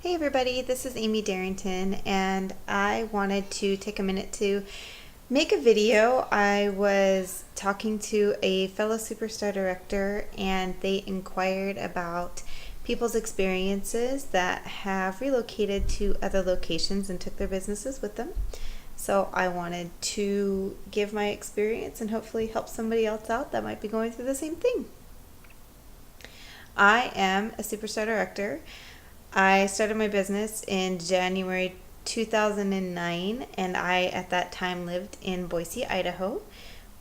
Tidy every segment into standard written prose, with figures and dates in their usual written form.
Hey everybody, this is Amy Darrington, and I wanted to take a minute to make a video. I was talking to a fellow superstar director, and they inquired about people's experiences that have relocated to other locations and took their businesses with them. So I wanted to give my experience and hopefully help somebody else out that might be going through the same thing. I am a superstar director. I started my business in January 2009, and I at that time lived in Boise, Idaho,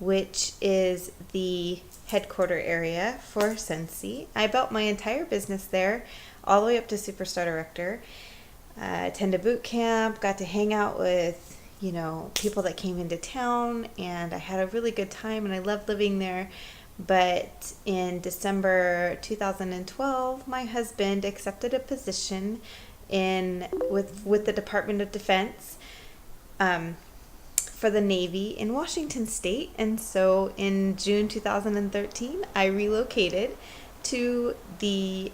which is the headquarter area for Scentsy. I built my entire business there, all the way up to superstar director. Attended boot camp, got to hang out with people that came into town, and I had a really good time, and I loved living there. But in December 2012, my husband accepted a position with the Department of Defense for the Navy in Washington State. And so in June 2013, I relocated to the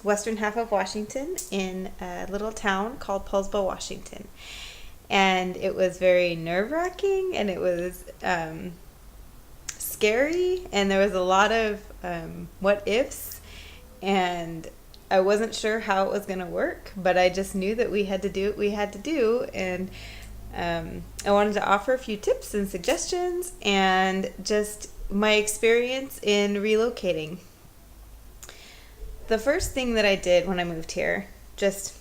western half of Washington in a little town called Poulsbo, Washington. And it was very nerve-wracking, and it was scary, and there was a lot of what ifs, and I wasn't sure how it was going to work, but I just knew that we had to do what we had to do. And I wanted to offer a few tips and suggestions and just my experience in relocating. The first thing that I did when I moved here, just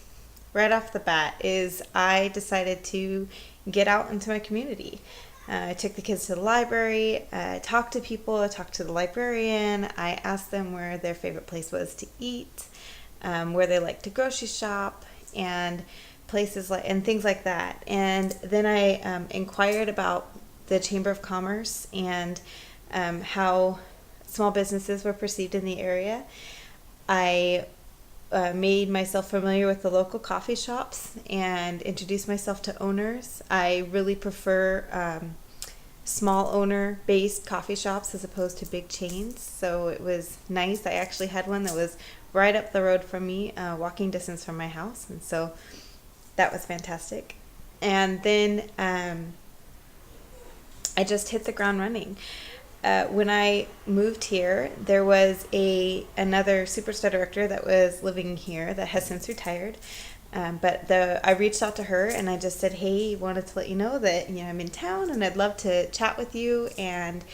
right off the bat, is I decided to get out into my community. I took the kids to the library, I talked to people, I talked to the librarian, I asked them where their favorite place was to eat, where they like to grocery shop, and and things like that. And then I inquired about the Chamber of Commerce and how small businesses were perceived in the area. I made myself familiar with the local coffee shops and introduced myself to owners. I really prefer small owner-based coffee shops as opposed to big chains, so it was nice. I actually had one that was right up the road from me, walking distance from my house, and so that was fantastic. And then I just hit the ground running. When I moved here, there was another superstar director that was living here that has since retired. But I reached out to her, and I just said, hey, wanted to let you know that I'm in town, and I'd love to chat with you and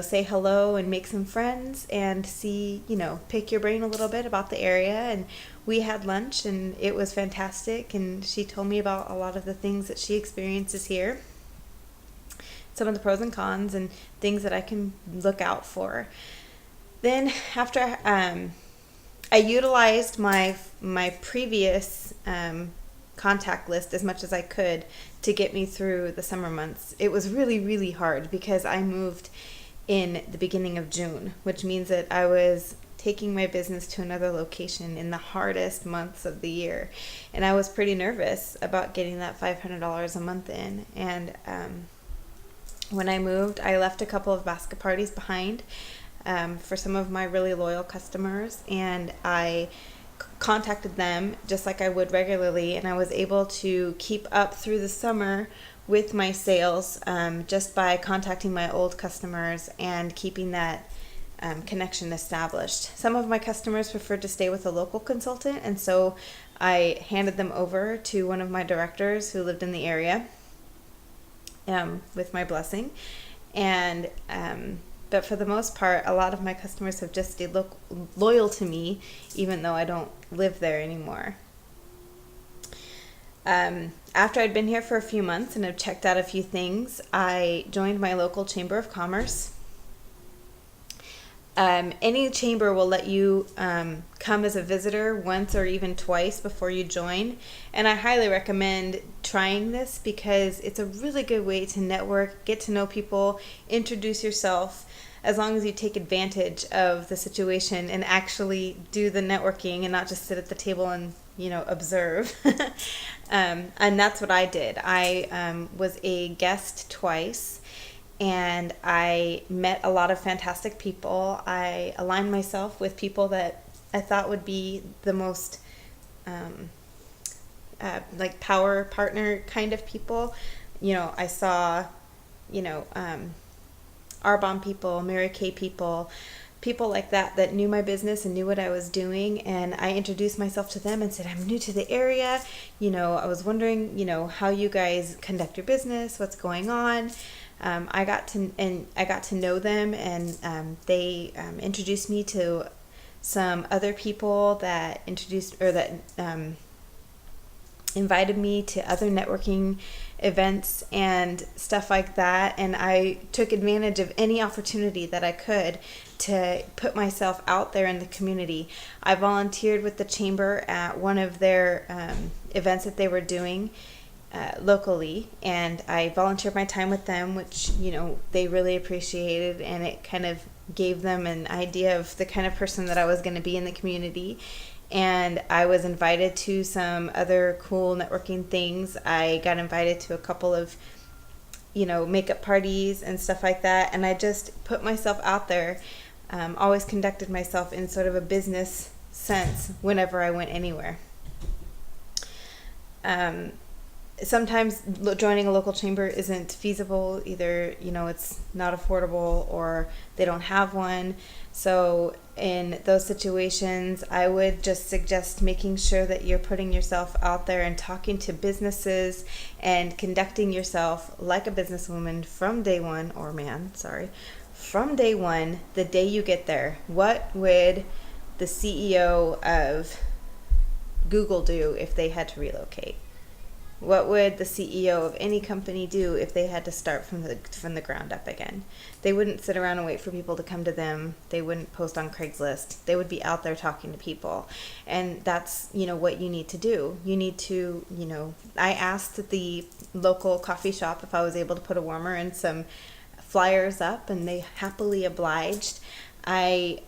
say hello and make some friends and see, pick your brain a little bit about the area. And we had lunch, and it was fantastic, and she told me about a lot of the things that she experiences here, some of the pros and cons and things that I can look out for. Then after I utilized my previous contact list as much as I could to get me through the summer months. It was really, really hard because I moved in the beginning of June, which means that I was taking my business to another location in the hardest months of the year. And I was pretty nervous about getting that $500 a month in. And when I moved, I left a couple of basket parties behind for some of my really loyal customers, and I contacted them just like I would regularly, and I was able to keep up through the summer with my sales just by contacting my old customers and keeping that connection established. Some of my customers preferred to stay with a local consultant, and so I handed them over to one of my directors who lived in the area with my blessing. And but for the most part, a lot of my customers have just stayed loyal to me, even though I don't live there anymore. After I'd been here for a few months and have checked out a few things, I joined my local Chamber of Commerce. Any chamber will let you come as a visitor once or even twice before you join, and I highly recommend trying this because it's a really good way to network, get to know people, introduce yourself, as long as you take advantage of the situation and actually do the networking and not just sit at the table and observe. And that's what I did. I was a guest twice, and I met a lot of fantastic people. I aligned myself with people that I thought would be the most like power partner kind of people. I saw, Arbonne people, Mary Kay people, people like that knew my business and knew what I was doing. And I introduced myself to them and said, I'm new to the area. I was wondering, how you guys conduct your business, what's going on. I got to know them, and they introduced me to some other people that invited me to other networking events and stuff like that. And I took advantage of any opportunity that I could to put myself out there in the community. I volunteered with the chamber at one of their events that they were doing locally, and I volunteered my time with them, which they really appreciated, and it kind of gave them an idea of the kind of person that I was going to be in the community. And I was invited to some other cool networking things. I got invited to a couple of makeup parties and stuff like that, and I just put myself out there. Always conducted myself in sort of a business sense whenever I went anywhere. Sometimes joining a local chamber isn't feasible. Either, it's not affordable or they don't have one. So in those situations, I would just suggest making sure that you're putting yourself out there and talking to businesses and conducting yourself like a businesswoman from day one, or man, sorry, from day one, the day you get there. What would the CEO of Google do if they had to relocate? What would the CEO of any company do if they had to start from the ground up again? They wouldn't sit around and wait for people to come to them. They wouldn't post on Craigslist. They would be out there talking to people. And that's, what you need to do. You need to, I asked the local coffee shop if I was able to put a warmer and some flyers up, and they happily obliged. I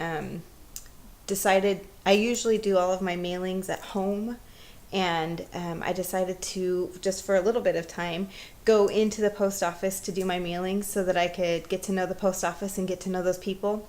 decided, I usually do all of my mailings at home. And I decided to, just for a little bit of time, go into the post office to do my mailings so that I could get to know the post office and get to know those people,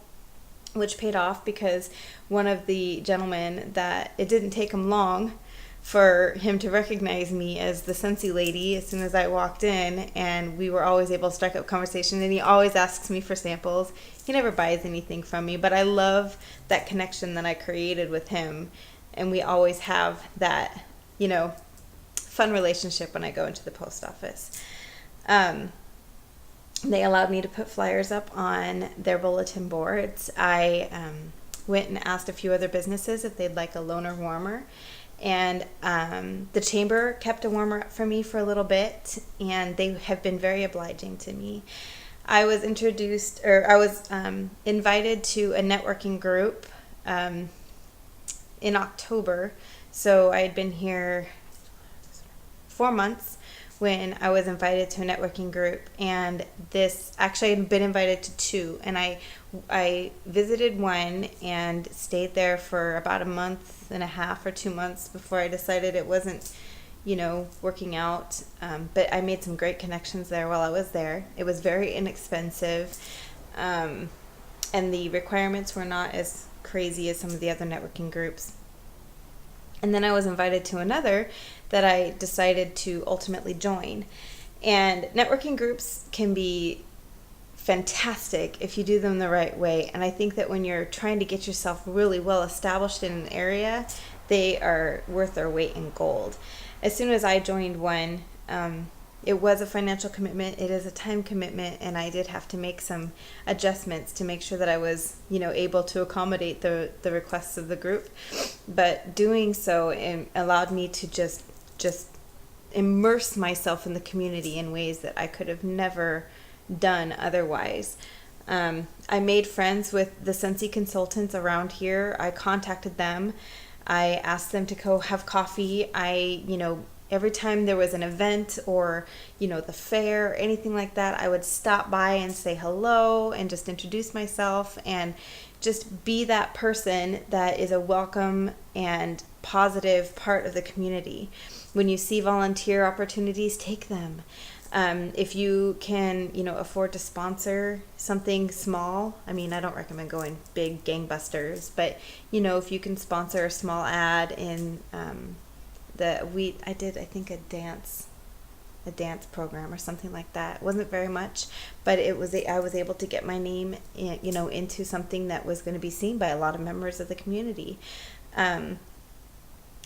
which paid off because one of the gentlemen, that it didn't take him long for him to recognize me as the Scentsy lady as soon as I walked in, and we were always able to strike up conversation, and he always asks me for samples. He never buys anything from me, but I love that connection that I created with him, and we always have that fun relationship when I go into the post office. They allowed me to put flyers up on their bulletin boards. I went and asked a few other businesses if they'd like a loaner warmer. And the chamber kept a warmer up for me for a little bit, and they have been very obliging to me. I was invited to a networking group in October. So I had been here 4 months when I was invited to a networking group, and this actually I'd been invited to two, and I visited one and stayed there for about a month and a half or 2 months before I decided it wasn't working out, but I made some great connections there while I was there. It was very inexpensive, and the requirements were not as crazy as some of the other networking groups. And then I was invited to another that I decided to ultimately join. And networking groups can be fantastic if you do them the right way. And I think that when you're trying to get yourself really well established in an area, they are worth their weight in gold. As soon as I joined one, it was a financial commitment, it is a time commitment, and I did have to make some adjustments to make sure that I was, able to accommodate the requests of the group. But doing so allowed me to just immerse myself in the community in ways that I could have never done otherwise. I made friends with the Scentsy consultants around here. I contacted them. I asked them to go have coffee. Every time there was an event or, the fair or anything like that, I would stop by and say hello and just introduce myself and just be that person that is a welcome and positive part of the community. When you see volunteer opportunities, take them. If you can, afford to sponsor something small, I mean, I don't recommend going big gangbusters, but, if you can sponsor a small ad in I did, I think, a dance program or something like that. It wasn't very much, but I was able to get my name into something that was going to be seen by a lot of members of the community.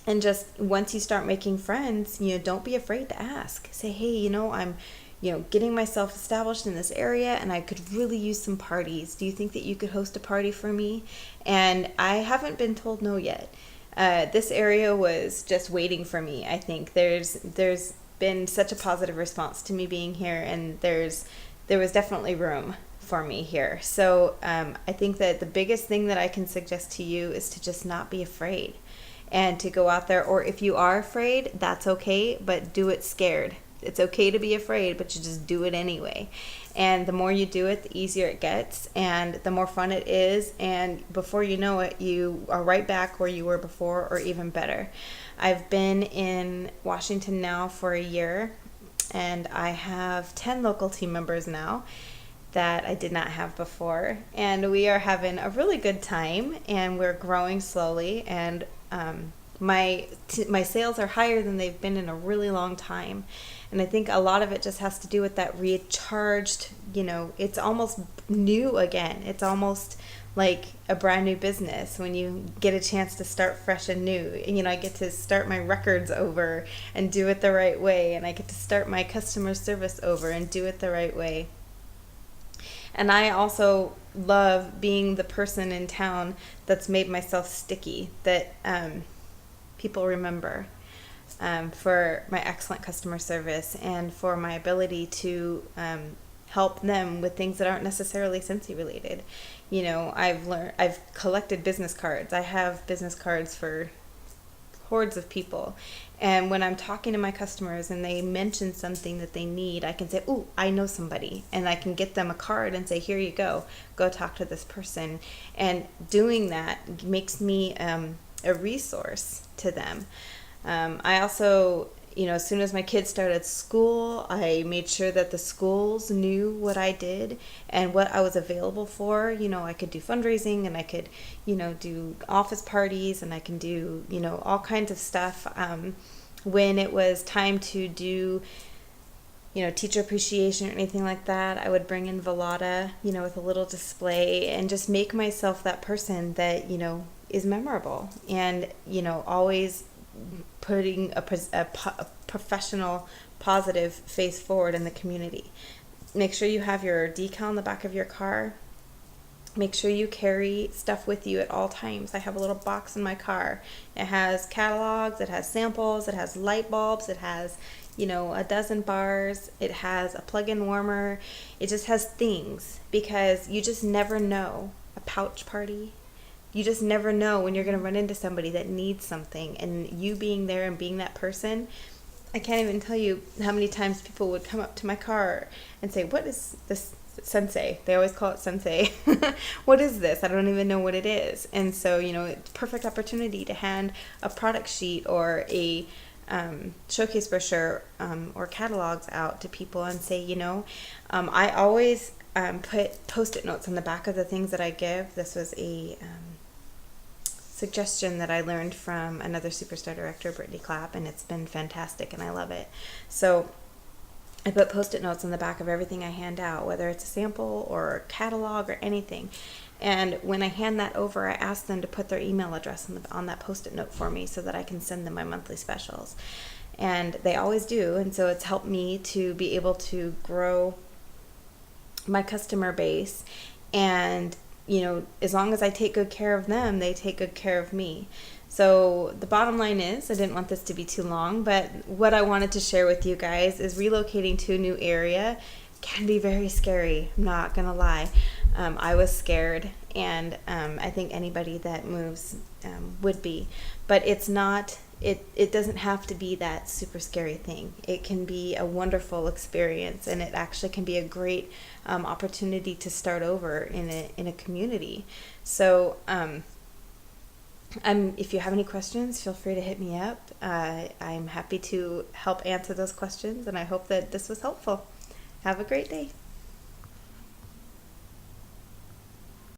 And just once you start making friends, don't be afraid to ask. Say, hey, I'm getting myself established in this area and I could really use some parties. Do you think that you could host a party for me? And I haven't been told no yet. This area was just waiting for me. I think there's been such a positive response to me being here, and there was definitely room for me here. So I think that the biggest thing that I can suggest to you is to just not be afraid and to go out there. Or if you are afraid, that's okay, but do it scared. It's okay to be afraid, but you just do it anyway. And the more you do it, the easier it gets and the more fun it is. And before you know it, you are right back where you were before, or even better. I've been in Washington now for a year, and I have 10 local team members now that I did not have before. And we are having a really good time, and we're growing slowly. And my sales are higher than they've been in a really long time. And I think a lot of it just has to do with that recharged, it's almost new again. It's almost like a brand new business when you get a chance to start fresh and new. And, I get to start my records over and do it the right way. And I get to start my customer service over and do it the right way. And I also love being the person in town that's made myself sticky, that people remember. For my excellent customer service and for my ability to help them with things that aren't necessarily Scentsy related. I've collected business cards. I have business cards for hordes of people. And when I'm talking to my customers and they mention something that they need, I can say, "Ooh, I know somebody." And I can get them a card and say, "Here you go. Go talk to this person." And doing that makes me a resource to them. I also, as soon as my kids started school, I made sure that the schools knew what I did and what I was available for. I could do fundraising, and I could, do office parties, and I can do, all kinds of stuff. When it was time to do, teacher appreciation or anything like that, I would bring in Velada, with a little display, and just make myself that person that, is memorable, and, always putting a professional, positive face forward in the community. Make sure you have your decal in the back of your car. Make sure you carry stuff with you at all times. I have a little box in my car. It has catalogs, it has samples, it has light bulbs, it has, a dozen bars, it has a plug-in warmer. It just has things, because you just never know. A pouch party. You just never know when you're going to run into somebody that needs something, and you being there and being that person. I can't even tell you how many times people would come up to my car and say, "What is this Sensei?" They always call it Sensei. "What is this? I don't even know what it is." And so, it's a perfect opportunity to hand a product sheet or a showcase brochure or catalogs out to people and say, I always put Post-it notes on the back of the things that I give. This was a suggestion that I learned from another Superstar director, Brittany Clapp, and it's been fantastic, and I love it. So I put Post-it notes on the back of everything I hand out, whether it's a sample or a catalog or anything. And when I hand that over, I ask them to put their email address on that Post-it note for me so that I can send them my monthly specials. And they always do, and so it's helped me to be able to grow my customer base. And as long as I take good care of them, they take good care of me. So the bottom line is, I didn't want this to be too long, but what I wanted to share with you guys is relocating to a new area can be very scary. I'm not going to lie. I was scared, and I think anybody that moves would be. But it's not, it doesn't have to be that super scary thing. It can be a wonderful experience, and it actually can be a great opportunity to start over in a community. So if you have any questions, feel free to hit me up. I'm happy to help answer those questions, and I hope that this was helpful. Have a great day.